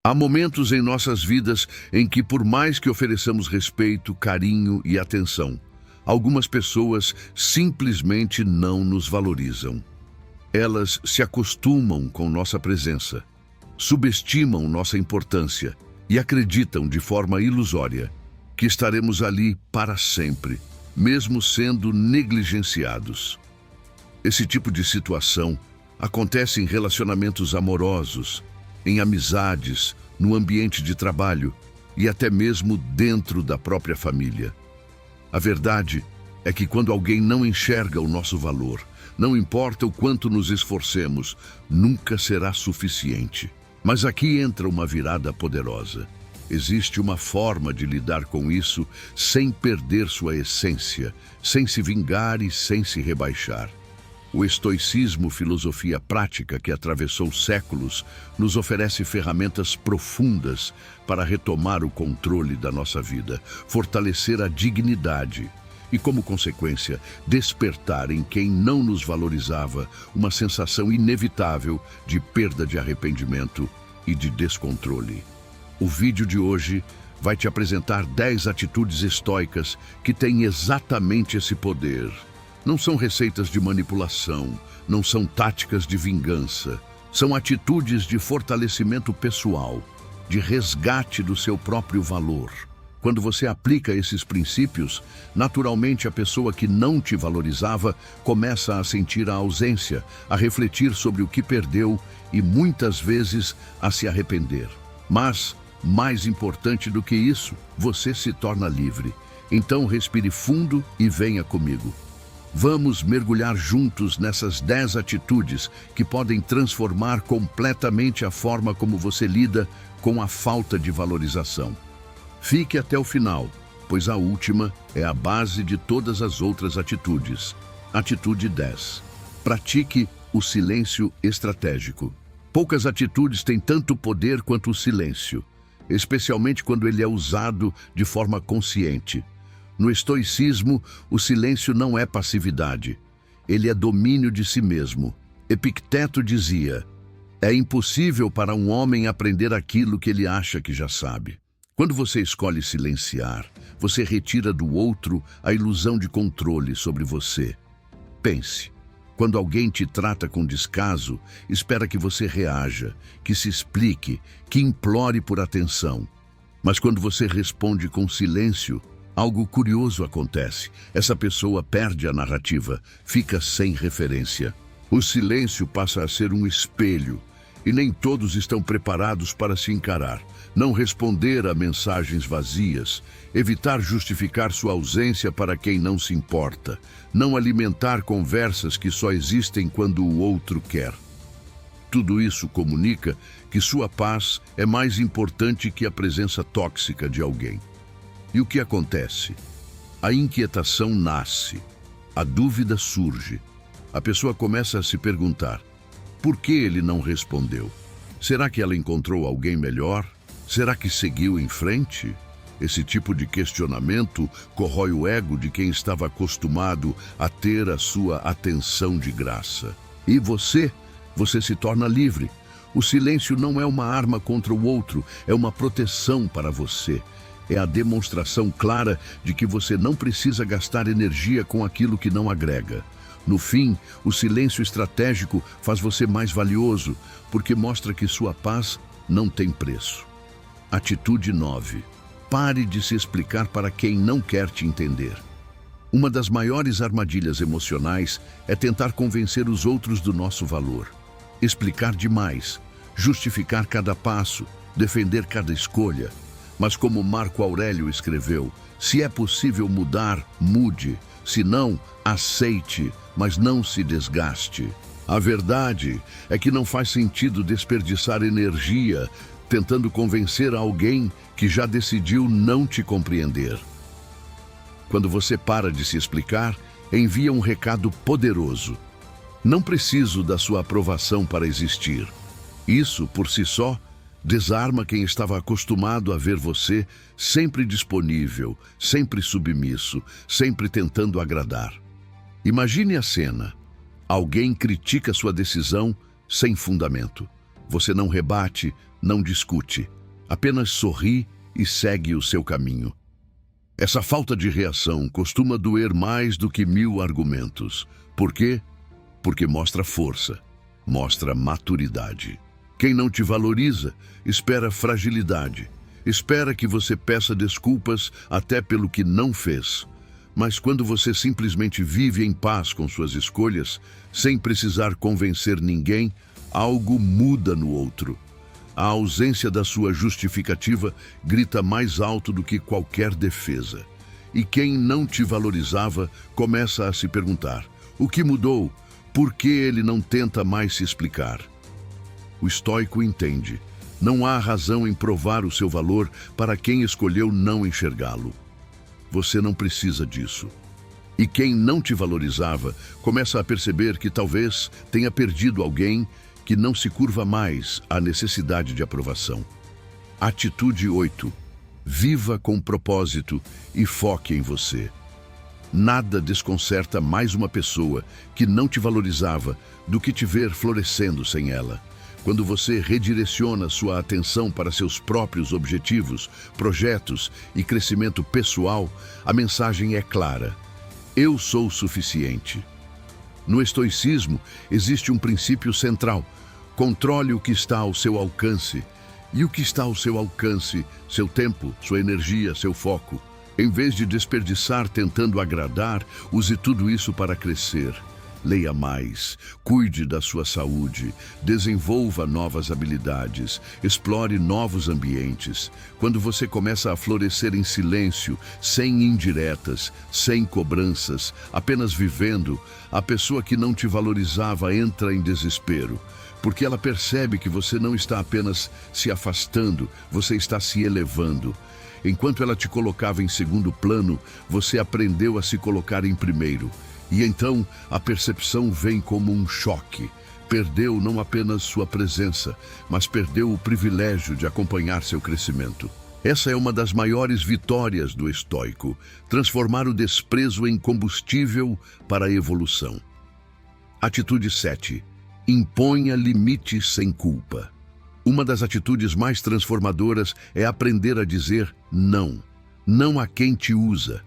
Há momentos em nossas vidas em que, por mais que ofereçamos respeito, carinho e atenção, algumas pessoas simplesmente não nos valorizam. Elas se acostumam com nossa presença, subestimam nossa importância e acreditam de forma ilusória que estaremos ali para sempre, mesmo sendo negligenciados. Esse tipo de situação acontece em relacionamentos amorosos, em amizades, no ambiente de trabalho e até mesmo dentro da própria família. A verdade é que quando alguém não enxerga o nosso valor, não importa o quanto nos esforcemos, nunca será suficiente. Mas aqui entra uma virada poderosa. Existe uma forma de lidar com isso sem perder sua essência, sem se vingar e sem se rebaixar. O estoicismo, filosofia prática que atravessou séculos, nos oferece ferramentas profundas para retomar o controle da nossa vida, fortalecer a dignidade e, como consequência, despertar em quem não nos valorizava uma sensação inevitável de perda de arrependimento e de descontrole. O vídeo de hoje vai te apresentar 10 atitudes estoicas que têm exatamente esse poder. Não são receitas de manipulação, não são táticas de vingança. São atitudes de fortalecimento pessoal, de resgate do seu próprio valor. Quando você aplica esses princípios, naturalmente a pessoa que não te valorizava começa a sentir a ausência, a refletir sobre o que perdeu e muitas vezes a se arrepender. Mas, mais importante do que isso, você se torna livre. Então respire fundo e venha comigo. Vamos mergulhar juntos nessas 10 atitudes que podem transformar completamente a forma como você lida com a falta de valorização. Fique até o final, pois a última é a base de todas as outras atitudes. Atitude 10. Pratique o silêncio estratégico. Poucas atitudes têm tanto poder quanto o silêncio, especialmente quando ele é usado de forma consciente. No estoicismo, o silêncio não é passividade, ele é domínio de si mesmo. Epicteto dizia: é impossível para um homem aprender aquilo que ele acha que já sabe. Quando você escolhe silenciar, você retira do outro a ilusão de controle sobre você. Pense, quando alguém te trata com descaso, espera que você reaja, que se explique, que implore por atenção. Mas quando você responde com silêncio, algo curioso acontece. Essa pessoa perde a narrativa, fica sem referência. O silêncio passa a ser um espelho, e nem todos estão preparados para se encarar. Não responder a mensagens vazias, evitar justificar sua ausência para quem não se importa, não alimentar conversas que só existem quando o outro quer. Tudo isso comunica que sua paz é mais importante que a presença tóxica de alguém. E o que acontece? A inquietação nasce, a dúvida surge. A pessoa começa a se perguntar: por que ele não respondeu? Será que ela encontrou alguém melhor? Será que seguiu em frente? Esse tipo de questionamento corrói o ego de quem estava acostumado a ter a sua atenção de graça. E você se torna livre. O silêncio não é uma arma contra o outro, é uma proteção para você. É a demonstração clara de que você não precisa gastar energia com aquilo que não agrega. No fim, o silêncio estratégico faz você mais valioso, porque mostra que sua paz não tem preço. Atitude 9. Pare de se explicar para quem não quer te entender. Uma das maiores armadilhas emocionais é tentar convencer os outros do nosso valor. Explicar demais, justificar cada passo, defender cada escolha. Mas como Marco Aurélio escreveu, se é possível mudar, mude. Se não, aceite, mas não se desgaste. A verdade é que não faz sentido desperdiçar energia tentando convencer alguém que já decidiu não te compreender. Quando você para de se explicar, envia um recado poderoso. Não preciso da sua aprovação para existir. Isso, por si só, desarma quem estava acostumado a ver você sempre disponível, sempre submisso, sempre tentando agradar. Imagine a cena. Alguém critica sua decisão sem fundamento. Você não rebate, não discute, apenas sorri e segue o seu caminho. Essa falta de reação costuma doer mais do que 1000 argumentos. Por quê? Porque mostra força, mostra maturidade. Quem não te valoriza, espera fragilidade. Espera que você peça desculpas até pelo que não fez. Mas quando você simplesmente vive em paz com suas escolhas, sem precisar convencer ninguém, algo muda no outro. A ausência da sua justificativa grita mais alto do que qualquer defesa. E quem não te valorizava começa a se perguntar: o que mudou? Por que ele não tenta mais se explicar? O estoico entende: não há razão em provar o seu valor para quem escolheu não enxergá-lo. Você não precisa disso. E quem não te valorizava começa a perceber que talvez tenha perdido alguém que não se curva mais à necessidade de aprovação. Atitude 8. Viva com propósito e foque em você. Nada desconcerta mais uma pessoa que não te valorizava do que te ver florescendo sem ela. Quando você redireciona sua atenção para seus próprios objetivos, projetos e crescimento pessoal, a mensagem é clara: eu sou suficiente. No estoicismo, existe um princípio central: controle o que está ao seu alcance. E o que está ao seu alcance? Seu tempo, sua energia, seu foco. Em vez de desperdiçar tentando agradar, use tudo isso para crescer. Leia mais, cuide da sua saúde, desenvolva novas habilidades, explore novos ambientes. Quando você começa a florescer em silêncio, sem indiretas, sem cobranças, apenas vivendo, a pessoa que não te valorizava entra em desespero, porque ela percebe que você não está apenas se afastando, você está se elevando. Enquanto ela te colocava em segundo plano, você aprendeu a se colocar em primeiro. E então a percepção vem como um choque. Perdeu não apenas sua presença, mas perdeu o privilégio de acompanhar seu crescimento. Essa é uma das maiores vitórias do estoico: transformar o desprezo em combustível para a evolução. Atitude 7. Imponha limites sem culpa. Uma das atitudes mais transformadoras é aprender a dizer não. Não a quem te usa.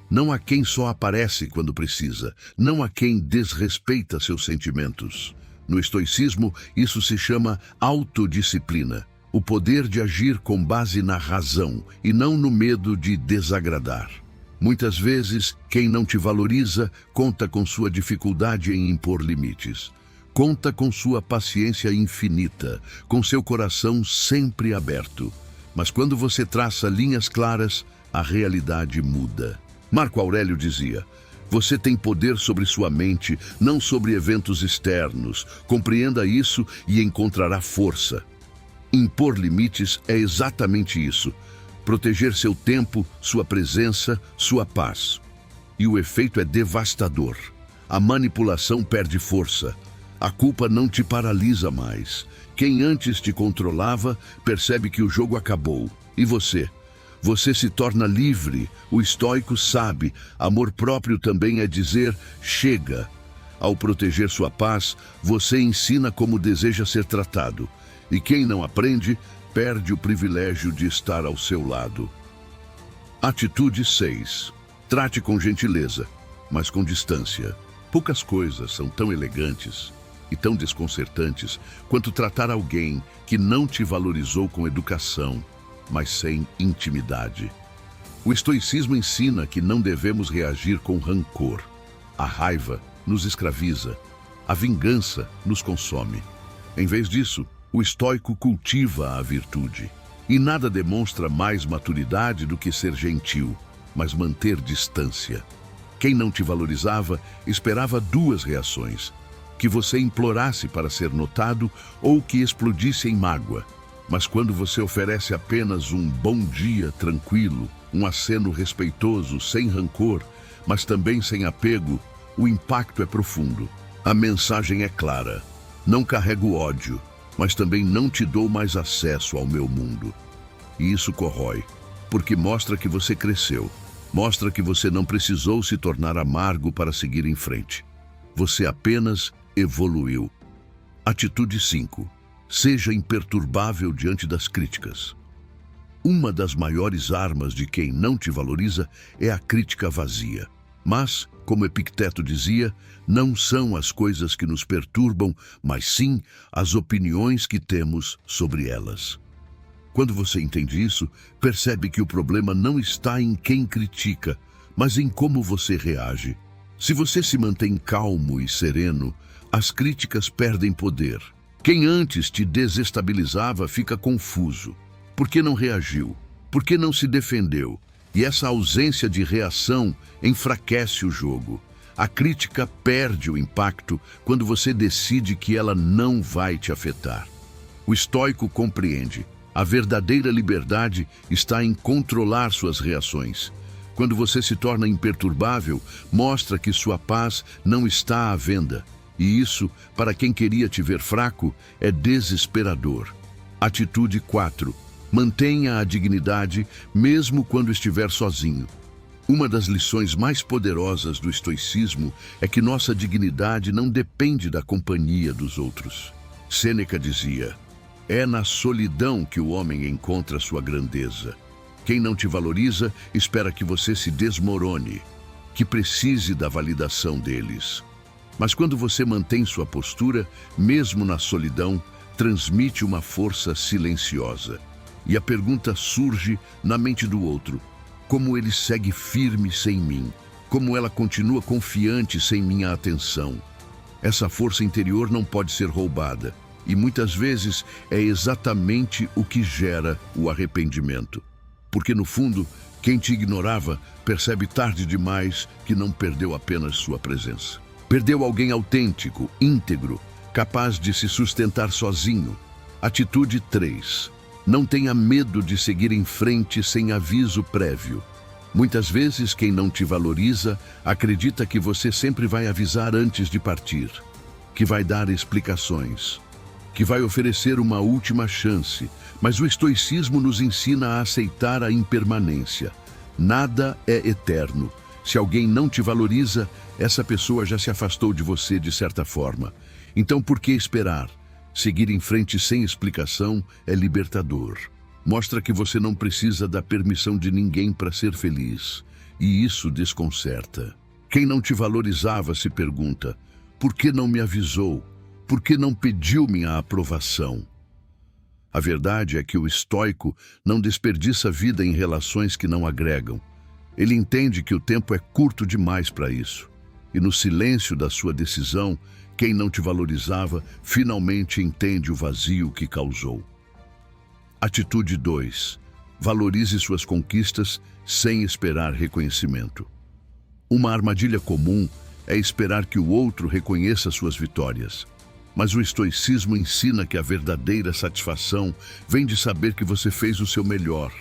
Não a quem só aparece quando precisa. Não a quem desrespeita seus sentimentos. No estoicismo, isso se chama autodisciplina. O poder de agir com base na razão e não no medo de desagradar. Muitas vezes, quem não te valoriza conta com sua dificuldade em impor limites. Conta com sua paciência infinita, com seu coração sempre aberto. Mas quando você traça linhas claras, a realidade muda. Marco Aurélio dizia: você tem poder sobre sua mente, não sobre eventos externos. Compreenda isso e encontrará força. Impor limites é exatamente isso: proteger seu tempo, sua presença, sua paz. E o efeito é devastador. A manipulação perde força. A culpa não te paralisa mais. Quem antes te controlava percebe que o jogo acabou. E você? Você se torna livre. O estoico sabe: amor próprio também é dizer chega. Ao proteger sua paz, você ensina como deseja ser tratado. E quem não aprende, perde o privilégio de estar ao seu lado. Atitude 6. Trate com gentileza, mas com distância. Poucas coisas são tão elegantes e tão desconcertantes quanto tratar alguém que não te valorizou com educação, mas sem intimidade. O estoicismo ensina que não devemos reagir com rancor. A raiva nos escraviza, a vingança nos consome. Em vez disso, o estoico cultiva a virtude. E nada demonstra mais maturidade do que ser gentil, mas manter distância. Quem não te valorizava esperava duas reações: que você implorasse para ser notado ou que explodisse em mágoa. Mas quando você oferece apenas um bom dia tranquilo, um aceno respeitoso, sem rancor, mas também sem apego, o impacto é profundo. A mensagem é clara: não carrego ódio, mas também não te dou mais acesso ao meu mundo. E isso corrói, porque mostra que você cresceu, mostra que você não precisou se tornar amargo para seguir em frente. Você apenas evoluiu. Atitude 5. Seja imperturbável diante das críticas. Uma das maiores armas de quem não te valoriza é a crítica vazia. Mas, como Epicteto dizia, não são as coisas que nos perturbam, mas sim as opiniões que temos sobre elas. Quando você entende isso, percebe que o problema não está em quem critica, mas em como você reage. Se você se mantém calmo e sereno, as críticas perdem poder. Quem antes te desestabilizava fica confuso. Por que não reagiu? Por que não se defendeu? E essa ausência de reação enfraquece o jogo. A crítica perde o impacto quando você decide que ela não vai te afetar. O estoico compreende. A verdadeira liberdade está em controlar suas reações. Quando você se torna imperturbável, mostra que sua paz não está à venda. E isso, para quem queria te ver fraco, é desesperador. Atitude 4. Mantenha a dignidade mesmo quando estiver sozinho. Uma das lições mais poderosas do estoicismo é que nossa dignidade não depende da companhia dos outros. Sêneca dizia: é na solidão que o homem encontra sua grandeza. Quem não te valoriza espera que você se desmorone, que precise da validação deles. Mas quando você mantém sua postura, mesmo na solidão, transmite uma força silenciosa. E a pergunta surge na mente do outro: como ele segue firme sem mim? Como ela continua confiante sem minha atenção? Essa força interior não pode ser roubada, e muitas vezes é exatamente o que gera o arrependimento. Porque no fundo, quem te ignorava percebe tarde demais que não perdeu apenas sua presença. Perdeu alguém autêntico, íntegro, capaz de se sustentar sozinho. Atitude 3. Não tenha medo de seguir em frente sem aviso prévio. Muitas vezes quem não te valoriza acredita que você sempre vai avisar antes de partir, que vai dar explicações, que vai oferecer uma última chance, mas o estoicismo nos ensina a aceitar a impermanência. Nada é eterno. Se alguém não te valoriza, essa pessoa já se afastou de você de certa forma. Então por que esperar? Seguir em frente sem explicação é libertador. Mostra que você não precisa da permissão de ninguém para ser feliz. E isso desconcerta. Quem não te valorizava se pergunta: por que não me avisou? Por que não pediu minha aprovação? A verdade é que o estoico não desperdiça vida em relações que não agregam. Ele entende que o tempo é curto demais para isso. E no silêncio da sua decisão, quem não te valorizava finalmente entende o vazio que causou. Atitude 2. Valorize suas conquistas sem esperar reconhecimento. Uma armadilha comum é esperar que o outro reconheça suas vitórias. Mas o estoicismo ensina que a verdadeira satisfação vem de saber que você fez o seu melhor,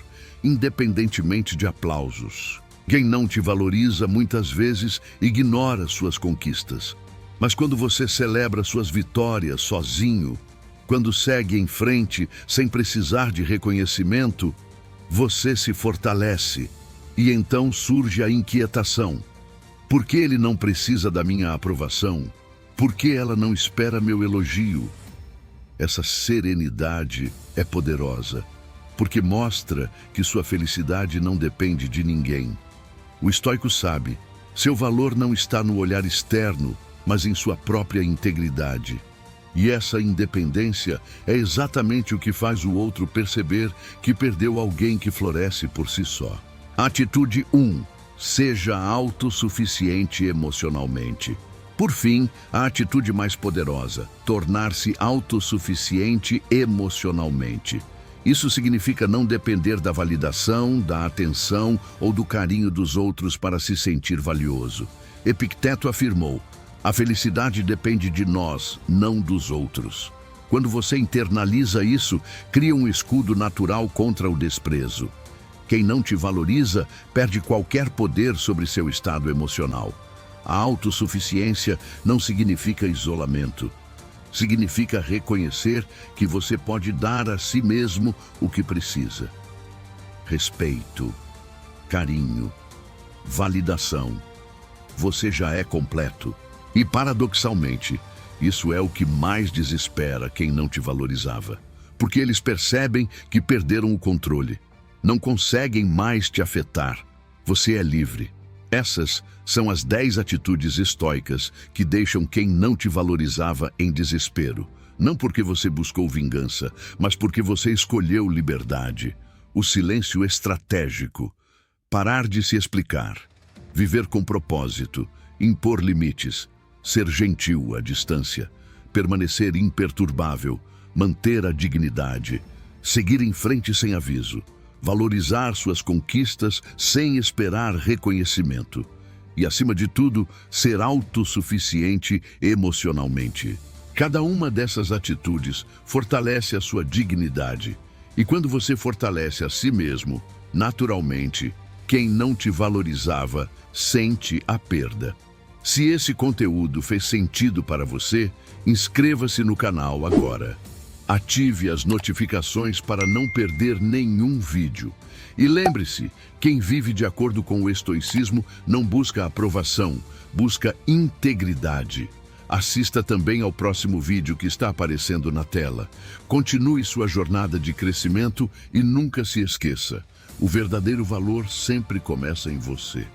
independentemente de aplausos. Quem não te valoriza muitas vezes ignora suas conquistas. Mas quando você celebra suas vitórias sozinho, quando segue em frente sem precisar de reconhecimento, você se fortalece. E então surge a inquietação. Por que ele não precisa da minha aprovação? Por que ela não espera meu elogio? Essa serenidade é poderosa, porque mostra que sua felicidade não depende de ninguém. O estoico sabe, seu valor não está no olhar externo, mas em sua própria integridade. E essa independência é exatamente o que faz o outro perceber que perdeu alguém que floresce por si só. Atitude 1. Seja autossuficiente emocionalmente. Por fim, a atitude mais poderosa: tornar-se autossuficiente emocionalmente. Isso significa não depender da validação, da atenção ou do carinho dos outros para se sentir valioso. Epicteto afirmou: a felicidade depende de nós, não dos outros. Quando você internaliza isso, cria um escudo natural contra o desprezo. Quem não te valoriza perde qualquer poder sobre seu estado emocional. A autossuficiência não significa isolamento. Significa reconhecer que você pode dar a si mesmo o que precisa. Respeito, carinho, validação. Você já é completo. E, paradoxalmente, Isso é o que mais desespera quem não te valorizava, porque eles percebem que perderam o controle. Não conseguem mais te afetar. Você é livre. Essas são as 10 atitudes estoicas que deixam quem não te valorizava em desespero. Não porque você buscou vingança, mas porque você escolheu liberdade. O silêncio estratégico. Parar de se explicar. Viver com propósito. Impor limites. Ser gentil à distância. Permanecer imperturbável. Manter a dignidade. Seguir em frente sem aviso. Valorizar suas conquistas sem esperar reconhecimento. E, acima de tudo, ser autossuficiente emocionalmente. Cada uma dessas atitudes fortalece a sua dignidade. E quando você fortalece a si mesmo, naturalmente, quem não te valorizava sente a perda. Se esse conteúdo fez sentido para você, inscreva-se no canal agora. Ative as notificações para não perder nenhum vídeo. E lembre-se, quem vive de acordo com o estoicismo não busca aprovação, busca integridade. Assista também ao próximo vídeo que está aparecendo na tela. Continue sua jornada de crescimento e nunca se esqueça: o verdadeiro valor sempre começa em você.